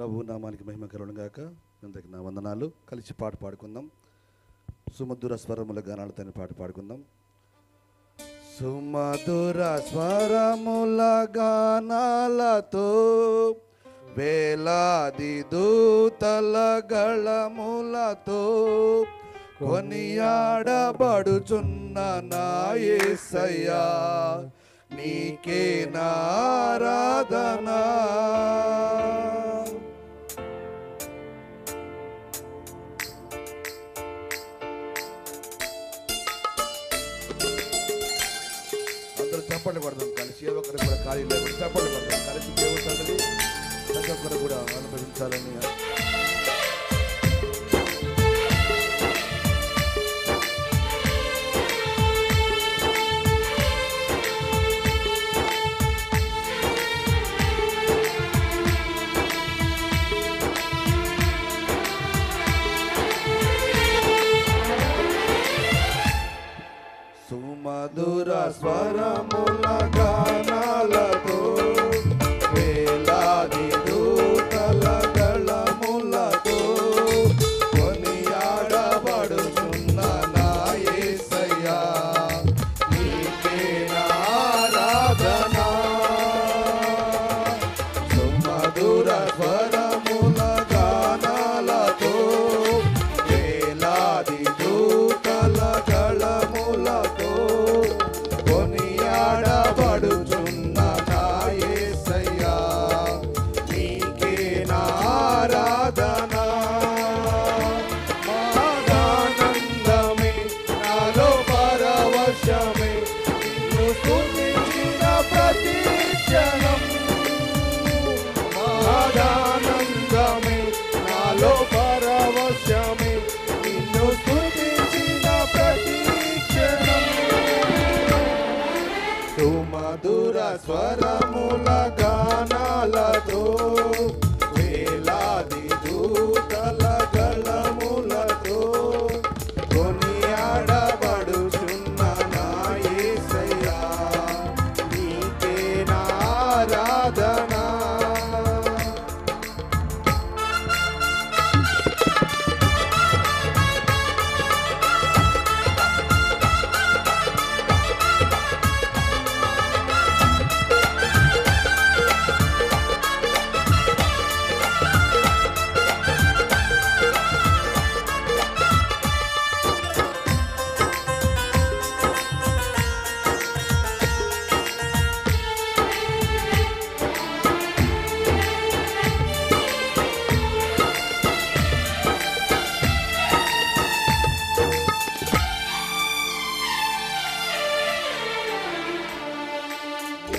ప్రభు నామానికి మహిమ కలుగును గాక. అందరికి నా వందనాలు. కలిసి పాట పాడుకుందాం. సుమధుర స్వరముల గానాలతో పాట పాడుకుందాం. సుమధుర స్వరముల గానాలతో వేలాది దూతల గళములతో కొనియాడబడుచున్న నా యేసయ్యా, నీకే నా ఆరాధన. అందరూ చప్పట్లు కొడదాం కలిసి. ఏ ఒక్కరు కూడా ఖాళీ లేకుండా చప్పట్లు కొడదాం కలిసి. దేవుడి సంగతి ప్రతి ఒక్కరు కూడా అనుభవించాలని. సుమధుర స్వరముల గానాలతో వేలాది దూతల గళములతో కొనియాడబడుచున్న నా యేసయ్యా, నీకే నా ఆరాధన. సుమధుర స్వరముల గానాలతో వేలాది దూతల గళములతో కొనియాడబడుచున్న నా యేసయ్యా, నీకే నా ఆరాధన. మహానందమే నాలో పరవశమే, నిన్ను స్తుతించిన ప్రతి క్షణం. మహానందమే నాలో పరవశమే, నిన్ను స్తుతించిన ప్రతి క్షణం. సుమధుర స్వరముల గానాలతో వేలాది దూతల గళములతో కొనియాడబడుచున్న నా యేసయ్యా, నీకే నా ఆరాధన.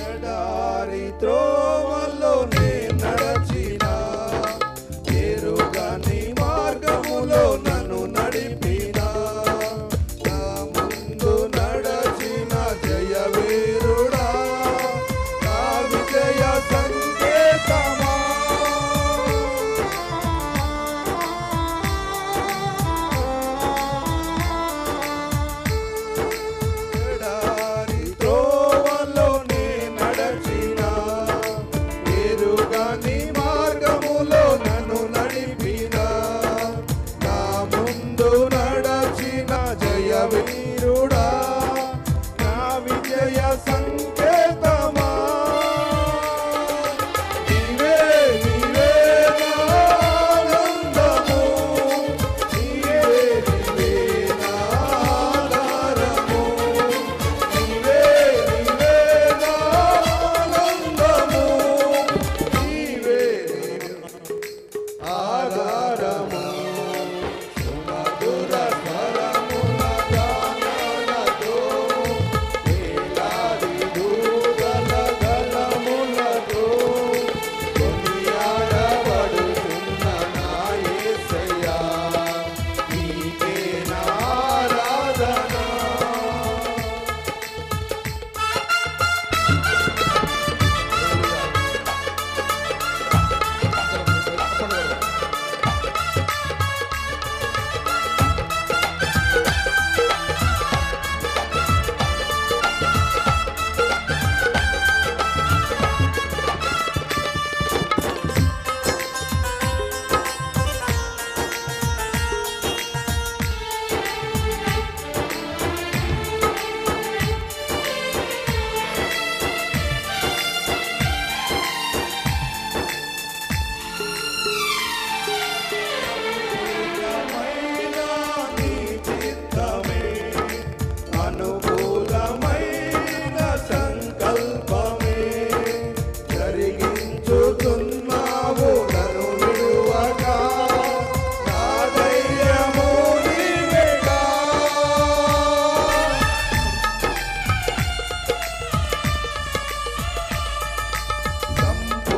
ఎడారి త్రోవలోనే నడచిన, ఎరుగని మార్గములో నన్ను నడిపిన, నా ముందు నడచిన జయవీరుడా, నా విజయ సంకేతమా. ఎడారి త్రోవలోనే నడచిన, ఎరుగని మార్గములో నన్ను నడిపిన, నా ముందు నడచిన జయవీరుడా, నా విజయ సంకేతమా. నీవే నీవే నా ఆనందము, నీవే నీవే నా ఆధారము, నీవే నీవే నా ఆనందము, నీవే నీవే ఆధారము. సుమధుర స్వరముల గానాలతో వేలాది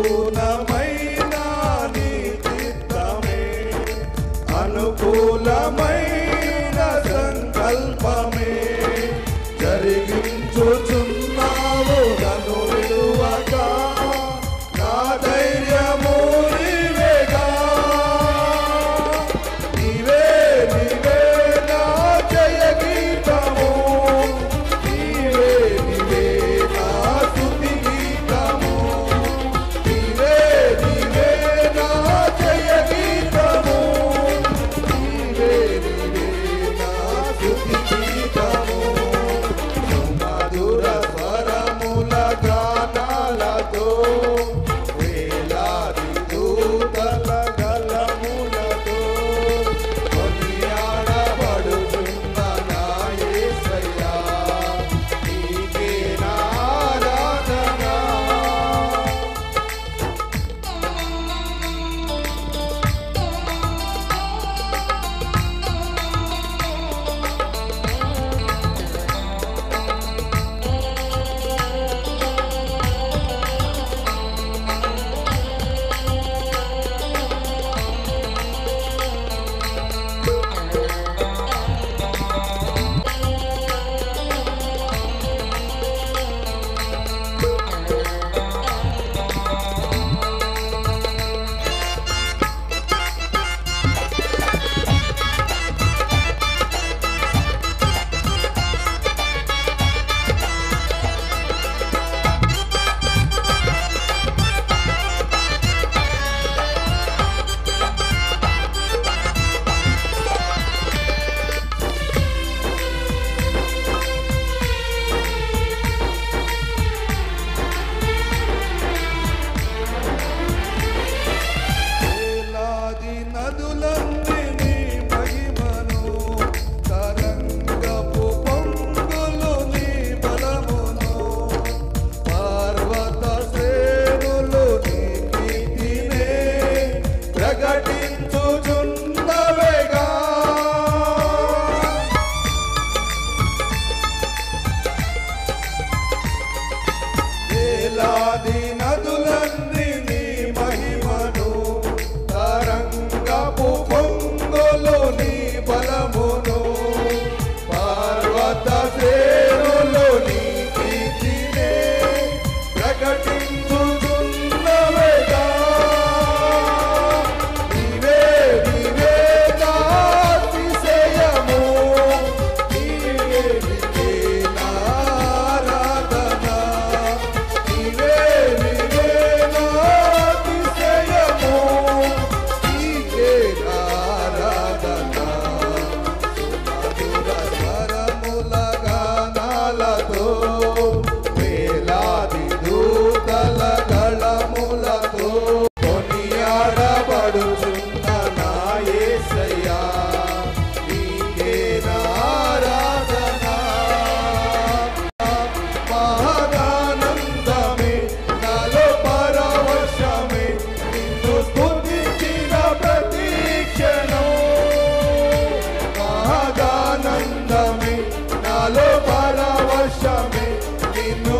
సంపూర్ణమైన నీ చిత్తమే, అనుకూలమైన సంకల్పమే జరిగించుచున్నావు నన్ను విడువగా, నా ధైర్యము నీవేగా. నీవే నీవే నా జయ గీతము, నీవే నీవే నా స్తుతి గీతము, నీవే నీవే నా జయ గీతము, నీవే నీవే నా స్తుతి గీతము. సుమధుర స్వరముల గానాలతో, వేలాది దూతల గళములతో కొనియాడబడుచున్న నా యేసయ్యా, నీకే నా ఆరాధన. వేలాది నదులన్నీ నీ మహిమను, తరంగపు పొంగులు నీ బలమును, పర్వత శ్రేణులు నీ కీర్తినే ప్రకటించుచున్నవేగా. వేలాది నదులన్నీ నీ మహిమను, తరంగపు పొంగులు నీ బలమును, పర్వత శ్రేణులు నీ కీర్తినే ప్రకటించుచున్నవేగా. నీవే నీవే నా అతిశయము, నీవే నీవే నా ఆరాధన, నీవే నీవే నా అతిశయము, నీకే నా ఆరాధన. సుమధుర స్వరముల గానాలతో, వేలాది దూతల గళములతో కొనియాడబడుచున్న నా యేసయ్యా, నీకే నా ఆరాధన. మహదానందమే నాలో పరవశమే, నిన్ను స్తుతించిన ప్రతి క్షణం. మహదానందమే నాలో పరవశమే, నిన్ను